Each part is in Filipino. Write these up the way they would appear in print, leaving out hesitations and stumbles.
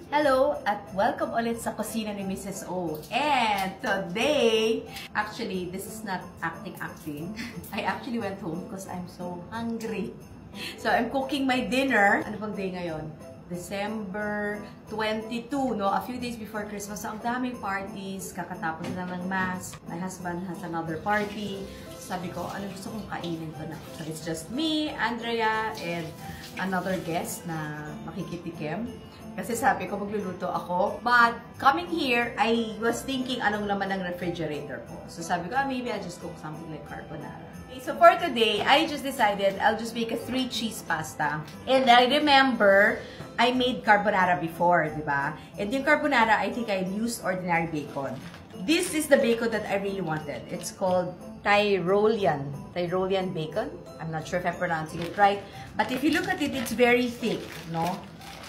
Hello at welcome ulit sa kusina ni Mrs. O. And today, actually, this is not acting. I actually went home because I'm so hungry. So I'm cooking my dinner. Ano bang day ngayon? December 22, no? A few days before Christmas. So ang daming parties, kakatapos na ng mass. My husband has another party. Sabi ko, ano gusto kong kainin ko na? So it's just me, Andrea, and another guest na makikitikim. Kasi sabi ko, magluluto ako. But, coming here, I was thinking anong laman ng refrigerator ko. So, sabi ko, maybe I'll just cook something like carbonara. Okay, so, for today, I just decided I'll just make a 3-cheese pasta. And I remember, I made carbonara before, di ba? And yung carbonara, I think I used ordinary bacon. This is the bacon that I really wanted. It's called Tyrolean bacon. I'm not sure if I'm pronouncing it right. But if you look at it, it's very thick, no?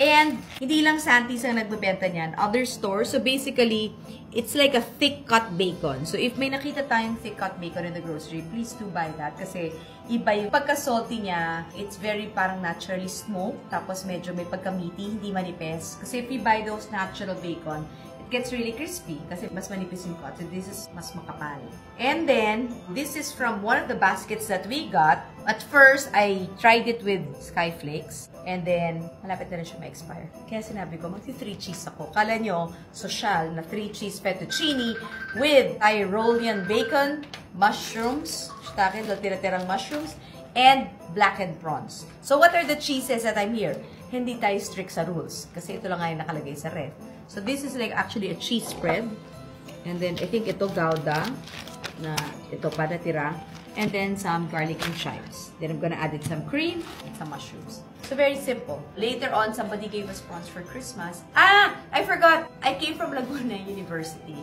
And, hindi lang Santis ang nagbebenta niyan. Other stores. So, basically, it's like a thick-cut bacon. So, if may nakita tayong thick-cut bacon in the grocery, please do buy that. Kasi, iba yung pagka-salty niya. It's very parang naturally smoked. Tapos, medyo may pagka-meaty, hindi manipis. Kasi, if you buy those natural bacon, gets really crispy kasi mas manipis yung cut. So this is mas makapal. And then, this is from one of the baskets that we got. At first, I tried it with Skyflakes. And then, malapit na rin siya ma-expire. Kaya sinabi ko, magti-3-cheese ako. Kala nyo, social na 3-cheese fettuccine with Tyrolean bacon, mushrooms, shiitake, tira-tirang mushrooms, and blackened prawns. So, what are the cheeses that I'm here? Hindi tayo strict sa rules. Kasi ito lang nga yung nakalagay sa ref. So, this is like actually a cheese spread. And then, I think ito Gouda. Na ito pa natira. And then, some garlic and chives. Then, I'm gonna add in some cream and some mushrooms. So, very simple. Later on, somebody gave us prawns for Christmas. Ah! I forgot! I came from Laguna University.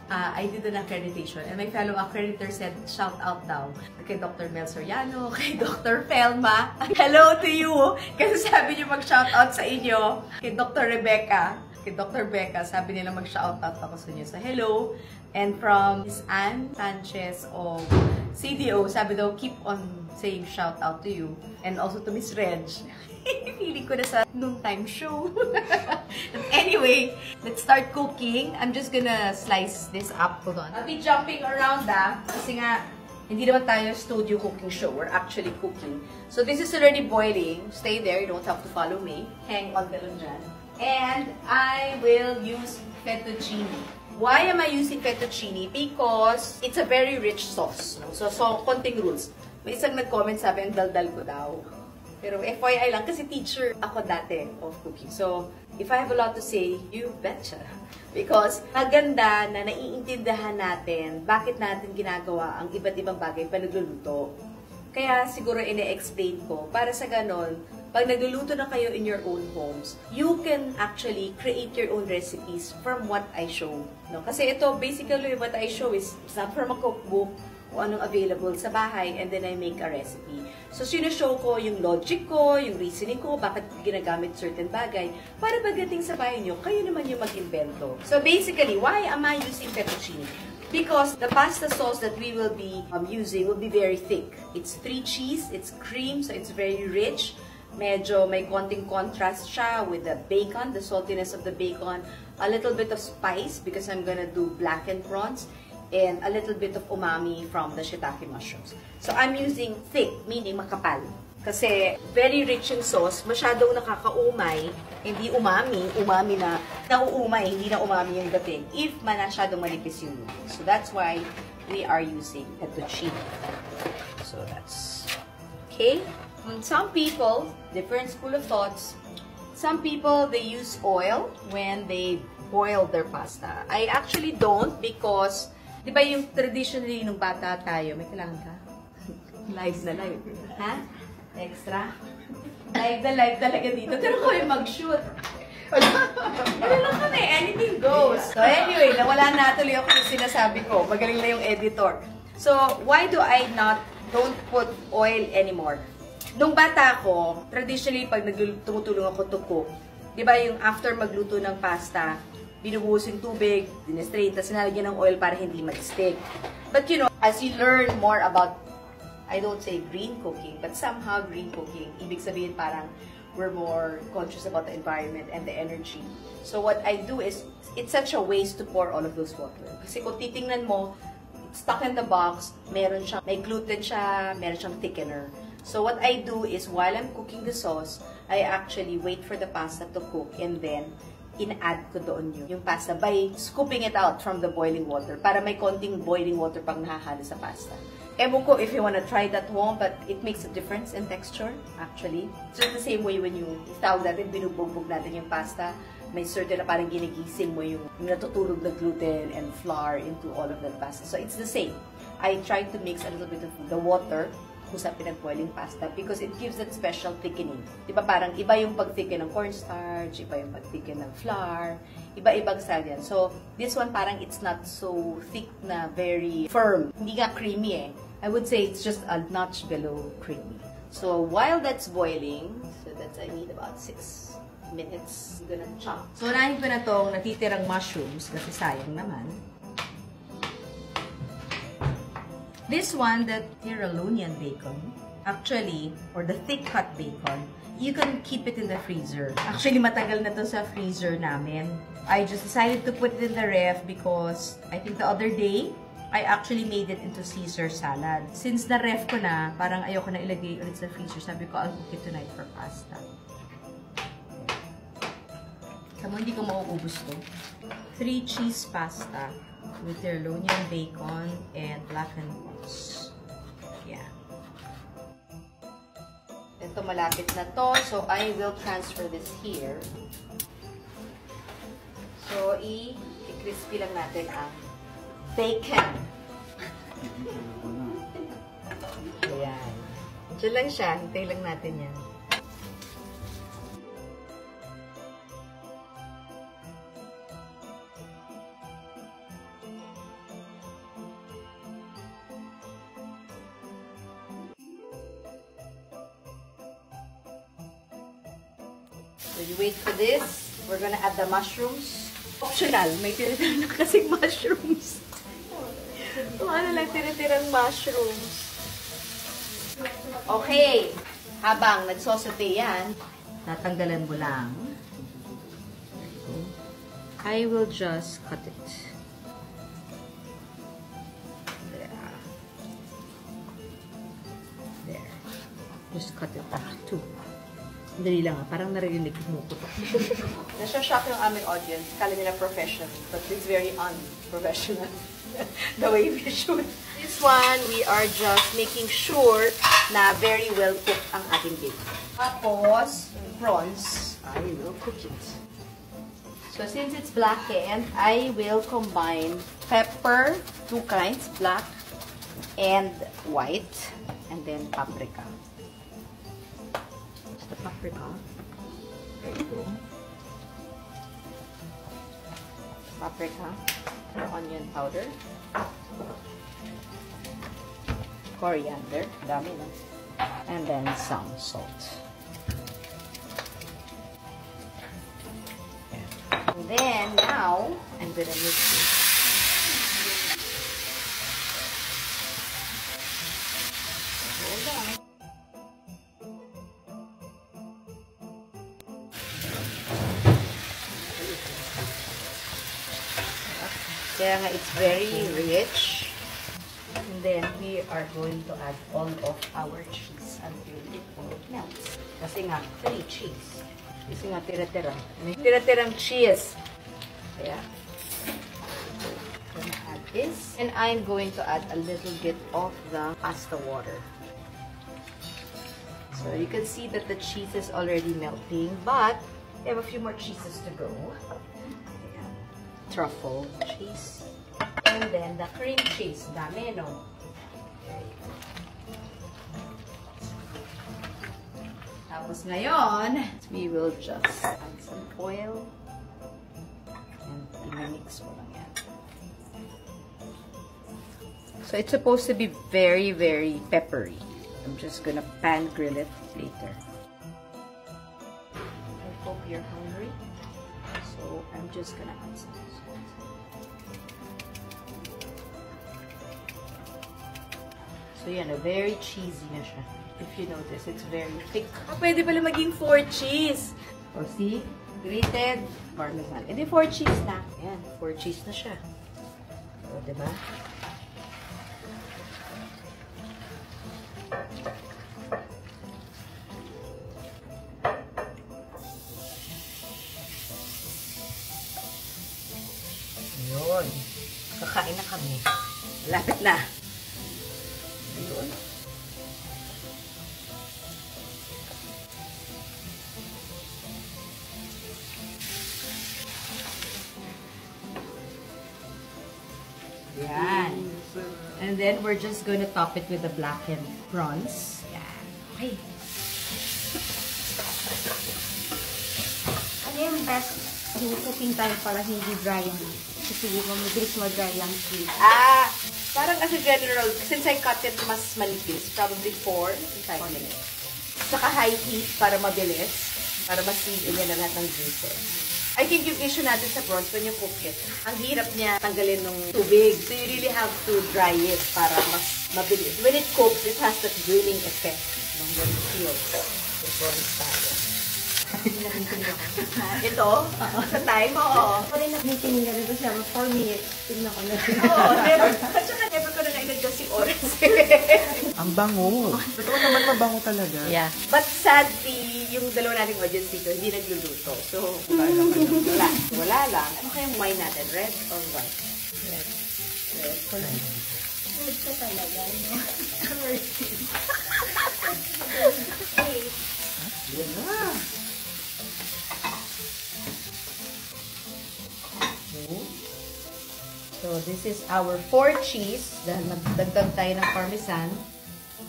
I did an accreditation. And my fellow accreditor said, shout out daw. Kay Dr. Mel Soriano, kay Dr. Felma. Hello to you! Kasi sabi niyo mag-shout out sa inyo. Kay Dr. Rebecca. Kay Dr. Becca, sabi nila mag-shoutout ako sa inyo sa hello. And from Miss Ann Sanchez of CDO, sabi daw, keep on saying shoutout to you. And also to Miss Reg. Feeling ko na sa noontime show. Anyway, let's start cooking. I'm just gonna slice this up. Hold on. I'll be jumping around kasi nga, hindi naman tayo studio cooking show. We're actually cooking. So this is already boiling. Stay there. You don't have to follow me. Hang on ka lang dyan. And I will use fettuccine. Why am I using fettuccine? Because it's a very rich sauce. No? So konting rules. May isang nag-comment sabi, ang daldal ko daw. Pero FYI lang, kasi teacher ako dati of cooking. So, if I have a lot to say, you betcha. Because maganda na naiintindihan natin bakit natin ginagawa ang iba't ibang bagay pa nagluluto. Kaya siguro ine-explain ko para sa ganon, pag nagluluto na kayo in your own homes, you can actually create your own recipes from what I show. No? Kasi ito, basically, what I show is not from a cookbook, kung anong available sa bahay, and then I make a recipe. So, sinushow ko yung logic ko, yung reasoning ko, bakit ginagamit certain bagay, para pagdating sa bahay nyo, kayo naman yung mag-invento. So, basically, why am I using fettuccine? Because the pasta sauce that we will be using will be very thick. It's 3 cheese, it's cream, so it's very rich. Medyo may konting contrast siya with the bacon, the saltiness of the bacon, a little bit of spice because I'm gonna do blackened prawns, and a little bit of umami from the shiitake mushrooms. So I'm using thick, meaning makapal. Kasi very rich in sauce, masyadong nakakaumay, hindi umami, umami na nauumay, hindi na umami yung dating, if masyadong manipis yung noodles. So that's why we are using fettuccine. So that's okay. Some people, different school of thoughts, some people, they use oil when they boil their pasta. I actually don't because, di ba yung traditionally nung bata tayo, may kailangan ka? Live na live. Ha? Extra? Live na live talaga dito. Pero ko yung mag-shoot. Ano lang kami, anything goes. So anyway, nawala na tuloy ako yung sinasabi ko. Magaling na yung editor. So, why do I don't put oil anymore? Nung bata ko, traditionally, pag tumutulong ako to cook, di ba yung after magluto ng pasta, binubuhos yung tubig, dinistrain, tapos nalagyan ng oil para hindi mag-stick. But you know, as you learn more about, I don't say green cooking, but somehow green cooking, ibig sabihin parang we're more conscious about the environment and the energy. So what I do is, it's such a waste to pour all of those water. Kasi kung titingnan mo, stuck in the box, may gluten siya, meron siyang thickener. So what I do is, while I'm cooking the sauce, I actually wait for the pasta to cook and then in-add ko doon yung pasta by scooping it out from the boiling water para may konting boiling water pang nahahalo sa pasta. Ewan ko if you wanna try that home, but it makes a difference in texture, actually. It's just the same way when tawag natin, binubugbog natin yung pasta, may certain na parang ginigising mo yung natutulog na gluten and flour into all of that pasta. So it's the same. I try to mix a little bit of the water kung sa pinag-boiling pasta because it gives that special thickening. Diba parang iba yung pag-thicken ng cornstarch, iba yung pag-thicken ng flour, iba-ibang style yan. So, this one parang it's not so thick na very firm. Hindi nga creamy eh. I would say it's just a notch below creamy. So, while that's boiling, I need about 6 minutes. I'm gonna chop. So, unahin ko na tong natitirang mushrooms kasi sayang naman. This one, the Tirolonian bacon, actually, or the thick cut bacon, you can keep it in the freezer. Actually, matagal na to sa freezer namin. I just decided to put it in the ref because I think the other day, I actually made it into Caesar salad. Since na-ref ko na, parang ayoko na ilagay ulit sa freezer. Sabi ko, I'll cook it tonight for pasta. Tama, hindi ko mauubos to. 3 cheese pasta with Tirolonian bacon and blackened moss. Yeah. Ito malapit na to. So, I will transfer this here. So, i-crispy lang natin ang bacon. Ayan. Diyan lang siya. Hintay lang natin yan. So, you wait for this. We're gonna add the mushrooms. Optional. May tinitirang na kasing mushrooms. So, ano lang tinitirang mushrooms. Okay. Habang nagsosote yan, tatanggalan mo lang. I will just cut it. There. Just cut it back too. Dali lang, parang narinig mo ko. Nasa-shock yung aming audience. Kala nila professional, but it's very unprofessional. The way we shoot. This one, we are just making sure na very well cooked ang ating bacon. Tapos, yung prawns, I will cook it. So, since it's blackened, I will combine pepper, 2 kinds, black and white, and then paprika. The paprika. There you go. Paprika. Onion powder. Coriander. Dami na. And then some salt. And then now, I'm gonna mix this. Hold on. Kaya nga, it's very rich. And then, we are going to add all of our cheese until it all melts. Kasi nga, 3 cheese. Kasi nga, tira-tira. May tira-tirang cheese. Kaya, I'm gonna add this. And I'm going to add a little bit of the pasta water. So, you can see that the cheese is already melting, but we have a few more cheeses to go. Truffle cheese. And then the cream cheese. Dami, no? There you go. Tapos ngayon, we will just add some oil. And i-mix mo lang yan. So it's supposed to be very, very peppery. I'm just gonna pan grill it later. I hope you're hungry. So I'm just gonna add some salt. So yan, very cheesy na siya. If you notice, it's very thick. Pwede pala maging 4 cheese. O see? Grated parmesan. E di 4 cheese na. Ayan, 4 cheese na siya. O, diba? Yun. Kakain na kami. Lapit na. Ayun. Yan. And then, we're just going to top it with the blackened prawns. Yan. Okay. Ano yung best yung cooking time para hindi dry yan? Kasi mabilis mag-dry yung sweet. Parang as a general, since I cut it mas manipis, probably 4 to 5 minutes. Saka high heat para mabilis, para mas-seal niya na lahat ng juices. I think yung issue natin sa prawns when you cook it, ang hirap niya tanggalin ng tubig. So you really have to dry it para mas mabilis. When it cooks, it has that grilling effect. When it seals the prawns tayo. Ito? Sa time? Oo. Ako rin nag-meeting nga rin siya. 4 minutes. Tignan ko na. Oo, never. At saka never ko na na-inadjust si oras. Ang bango. Totoo naman mabango talaga. Yeah. But sadly, yung dalawa nating audience dito, hindi nagluluto. So, wala lang. Ano kayang wine natin? Red or white? Red. Red. Food ka talaga. Yan na. So, this is our 4 cheese. Dahil nagdagdag tayo ng parmesan.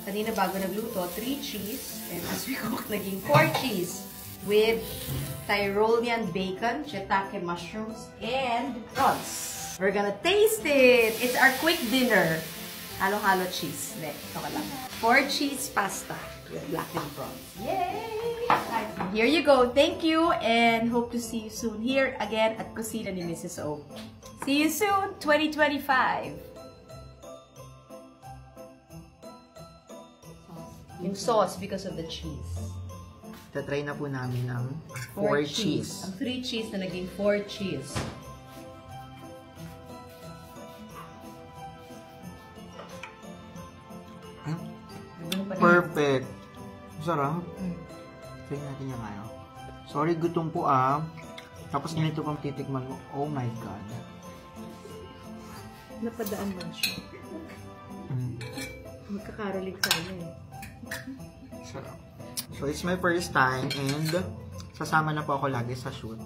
Kanina bago nagluto, 3 cheese. And as we cook, naging 4 cheese. With Tyrolean bacon, shiitake mushrooms, and prawns. We're gonna taste it! It's our quick dinner. Halo-halo cheese. Ito ka lang. 4 cheese pasta with blackened prawns. Yay! Here you go. Thank you and hope to see you soon here again at Kusina ni Mrs. O. See you soon, 2025! Yung sauce because of the cheese. Tatry na po namin ang 4 4 cheese. Ang 3 cheese na naging 4 cheese. Perfect. Sarap. Try natin yung ano. Sorry, gutom po Tapos ganito pang titikman mo. Oh my God. Napadaan mo siya. Magkakaralig sana eh. Sarap. So, it's my first time and sasama na po ako lagi sa shoot.